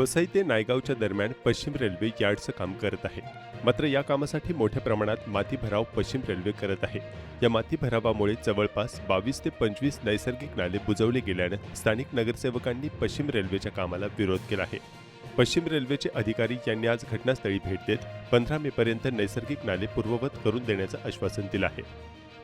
वसई ते नायगावच्या दरम्यान पश्चिम रेल्वे यार्डचं काम करत आहे। मात्र या कामासाठी मोठ्या प्रमाणात माती भराव पश्चिम रेल्वे करत आहे। या माती भरावामुळे जवळपास 22 ते 25 नैसर्गिक नाले बुजवले गेल्याने स्थानिक नगरसेवकांनी पश्चिम रेल्वेच्या कामाला विरोध केला आहे। पश्चिम रेल्वेचे अधिकारी यांनी आज घटनास्थळी भेट देत 15 मे पर्यंत नैसर्गिक नाले पूर्ववत करून देण्याचं आश्वासन दिलं आहे।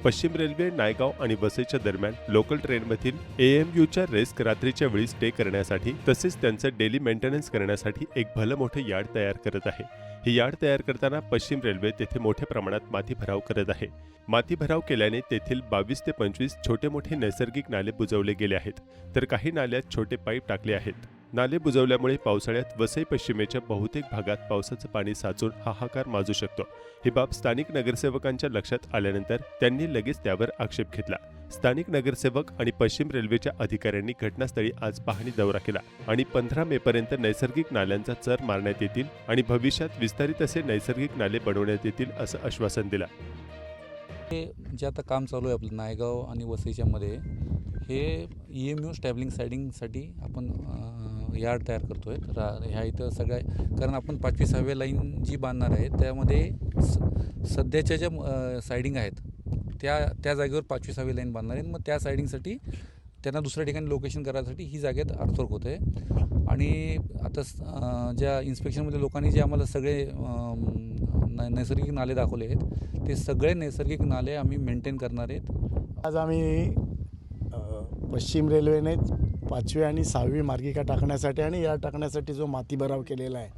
पश्चिम रेल्वे नायगाव आणि वसईच्या दरम्यान लोकल ट्रेनमधील AMUच्या रेस्क रात्रीच्या वेळी स्टे करण्यासाठी तसेच त्यांचं डेली मेंटेनन्स करण्यासाठी एक भलं मोठं यार्ड तयार करत आहे। हे यार्ड तयार करताना पश्चिम रेल्वे तेथे मोठ्या प्रमाणात माती भराव करत आहे। माती भराव केल्याने तेथील 22 ते 25 छोटे मोठे नैसर्गिक नाले बुजवले गेले आहेत, तर काही नाल्यात छोटे पाईप टाकले आहेत। नाले बुजवल्यामुळे पावसाळ्यात वसई पश्चिमेच्या बहुतेक भागात पावसाचं पाणी साचून हाहाकार माजू शकतो। ही बाब स्थानिक नगरसेवकांच्या लक्षात आल्यानंतर त्यांनी लगेच त्यावर आक्षेप घेतला। स्थानिक नगरसेवक आणि पश्चिम रेल्वेच्या अधिकाऱ्यांनी घटनास्थळी आज पाहणी दौरा केला आणि 15 मे पर्यंत नैसर्गिक नाल्यांचा चर मारण्यात येतील आणि भविष्यात विस्तारित असे नैसर्गिक नाले बनवण्यात येतील असं आश्वासन दिलं। जे आता काम चालू आहे आपलं नायगाव आणि वसईच्या मध्ये, हे EMU स्टॅबलिंग सायडिंगसाठी आपण यार्ड तयार करतोय। तर ह्या इथं सगळ्या, कारण आपण 25व्या लाईन जी बांधणार आहे त्यामध्ये सध्याच्या ज्या सायडिंग आहेत त्या जागेवर 25वी लाईन बांधणार आहे। मग त्या सायडिंगसाठी त्यांना दुसऱ्या ठिकाणी लोकेशन करायसाठी ही जागेत अडथळा होत आहे। आणि आता ज्या इन्स्पेक्शनमध्ये लोकांनी जे आम्हाला सगळे नैसर्गिक नाले दाखवले आहेत, ते सगळे नैसर्गिक नाले आम्ही मेंटेन करणार आहेत। आज आम्ही पश्चिम रेल्वेने 5वी आणि 6वी मार्गिका टाकण्यासाठी आणि या टाकण्यासाठी जो माती भराव केलेला आहे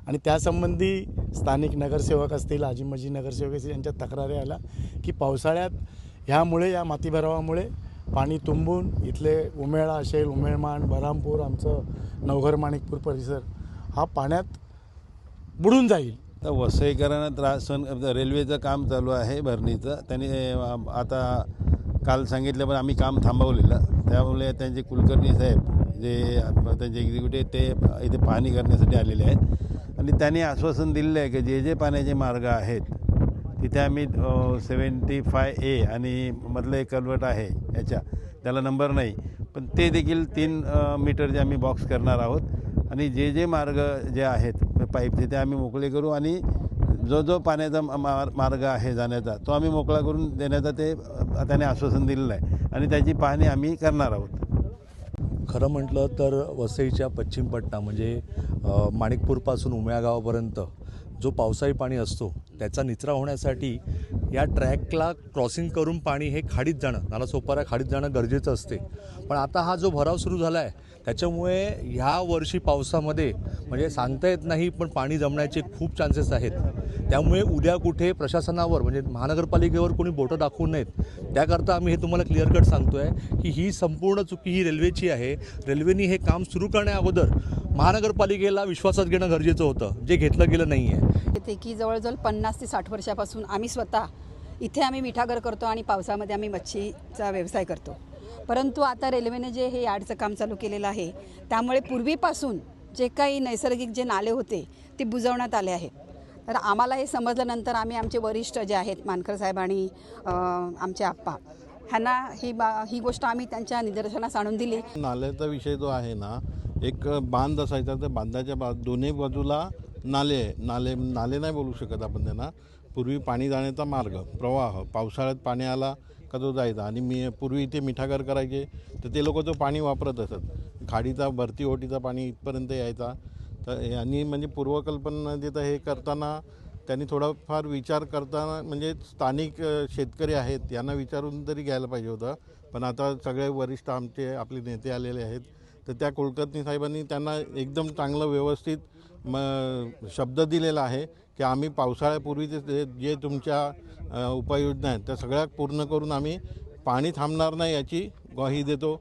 आणि त्यासंबंधी स्थानिक नगरसेवक असतील, आजीमाजी नगरसेवक असतील, यांच्या तक्रारी आल्या की पावसाळ्यात ह्यामुळे, या माती भरावामुळे पाणी तुंबून इथले उमेळा असेल, उमेळमान, बरामपूर, आमचं नवघर माणिकपूर परिसर हा पाण्यात बुडून जाईल। तर वसईकरांना त्रास रेल्वेचं काम चालू आहे भरणीचं। त्यांनी आता काल सांगितलं, पण आम्ही काम थांबवलेलं। त्यामुळे त्यांचे कुलकर्णी साहेब जे त्यांचे एक्झिक्युटिव्ह ते इथे पाहणी करण्यासाठी आलेले आहेत आणि त्यांनी आश्वासन दिलेलं आहे की जे पाण्याचे मार्ग आहेत तिथे आम्ही 75A आणि मधलं एक कल्वर्ट आहे त्याला नंबर नाही, पण ते देखील 3 मीटरचे आम्ही बॉक्स करणार आहोत आणि जे मार्ग जे आहेत पाईप तिथे आम्ही मोकळे करू आणि जो पाण्याचा मार्ग आहे जाण्याचा तो आम्ही मोकळा करून देण्याचा ते त्याने आश्वासन दिलेलं आहे आणि त्याची पाहणी आम्ही करणार आहोत। खरं म्हटलं तर वसईच्या पश्चिम पट्टा म्हणजे माणिकपूरपासून उमेळगावापर्यंत जो पावसाळी पाणी असतो त्याचा निचरा होण्यासाठी या ट्रॅकला क्रॉसिंग करून पाणी हे खाडीत जाणं, नालासोपारा खाडीत जाणं गरजेचं असते। पण आता हा जो भराव सुरू झाला आहे त्याच्यामुळे ह्या वर्षी पावसामध्ये म्हणजे सांगता येत नाही, पण पाणी जमण्याचे खूप चान्सेस आहेत। त्यामुळे उद्या कुठे प्रशासनावर म्हणजे महानगरपालिकेवर कोणी बोटं दाखवू नयेत, त्याकरता आम्ही हे तुम्हाला क्लिअर कट सांगतो आहे की ही संपूर्ण चुकी ही रेल्वेची आहे। रेल्वेनी हे काम सुरू करण्या अगोदर महानगरपालिकेला विश्वासात घेणं गरजेचं होतं, जे घेतलं गेलं नाही आहे। ते की जवळजवळ 50 ते 60 वर्षापासून आम्ही स्वतः इथे आम्ही मिठागर करतो आणि पावसामध्ये आम्ही मच्छीचा व्यवसाय करतो। परंतु आता रेल्वेने जे हे यार्डचं काम चालू केलेलं आहे त्यामुळे पूर्वीपासून जे काही नैसर्गिक जे नाले होते ते बुजवण्यात आले आहेत। तर आम्हाला हे समजल्यानंतर आम्ही आमचे वरिष्ठ जे आहेत मानकर साहेब आणि आमचे आप्पा ह्यांना ही गोष्ट आम्ही त्यांच्या निदर्शनास आणून दिली। नाल्याचा विषय जो आहे ना, एक बांध असायचा, तर बांधाच्या दोन्ही बाजूला नाले नाही बोलू शकत आपण त्यांना। पूर्वी पाणी जाण्याचा मार्ग प्रवाह, पावसाळ्यात पाणी आला का तो जायचा आणि पूर्वी इथे मिठागर करायचे तर ते लोक तो पाणी वापरत असत। खाडीचा भरती ओटीचा पाणी इथपर्यंत यायचा। तर यांनी म्हणजे पूर्वकल्पना देता हे करताना त्यांनी थोडाफार विचार करताना म्हणजे स्थानिक शेतकरी आहेत यांना विचारून तरी घ्यायला पाहिजे होतं। पण आता सगळे वरिष्ठ आमचे आपले नेते आलेले आहेत, तर त्या कुलकर्णी साहेबांनी त्यांना एकदम चांगलं व्यवस्थित शब्द दिलेला आहे की आम्ही पावसाळ्यापूर्वीचे जे तुमच्या उपाययोजना आहेत त्या सगळ्या पूर्ण करून आम्ही पाणी थांबणार नाही याची ग्वाही देतो।